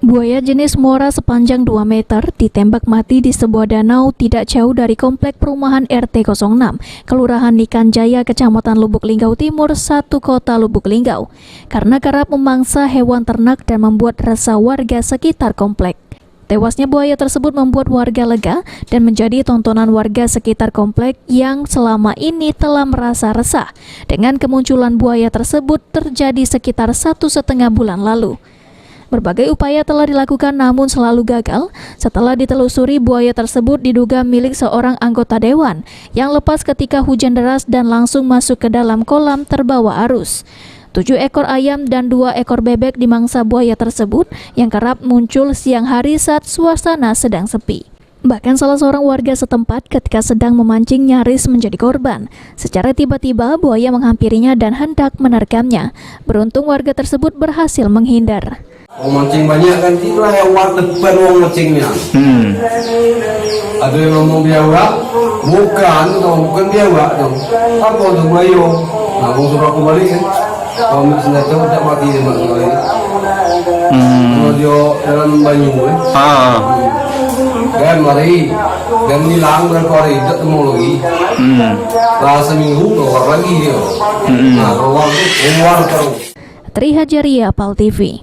Buaya jenis muara sepanjang 2 meter ditembak mati di sebuah danau tidak jauh dari komplek perumahan RT 06, Kelurahan Nikan Jaya, Kecamatan Lubuk Linggau Timur, 1 Kota Lubuk Linggau, karena kerap memangsa hewan ternak dan membuat resah warga sekitar komplek. Tewasnya buaya tersebut membuat warga lega dan menjadi tontonan warga sekitar komplek yang selama ini telah merasa resah dengan kemunculan buaya tersebut terjadi sekitar 1,5 bulan lalu. Berbagai upaya telah dilakukan namun selalu gagal setelah ditelusuri buaya tersebut diduga milik seorang anggota dewan yang lepas ketika hujan deras dan langsung masuk ke dalam kolam terbawa arus. 7 ekor ayam dan 2 ekor bebek dimangsa buaya tersebut yang kerap muncul siang hari saat suasana sedang sepi. Bahkan salah seorang warga setempat ketika sedang memancing nyaris menjadi korban. Secara tiba-tiba buaya menghampirinya dan hendak menerkamnya. Beruntung warga tersebut berhasil menghindar. Mancing banyak kan itulah hewan depan orang mancingnya. Ada yang ngomong biawak, bukan biawak tuh. Apa tuh buaya? Ngomong suruh aku balik kan. Kalau misalnya tuh tidak mati dia mak kembali. Kalau dia dalam banyu kan. Dan mari dan hilang berapa hari tidak temu lagi. Setelah seminggu keluar lagi dia. Nah keluar terus. Tri Hajaria, PAL TV.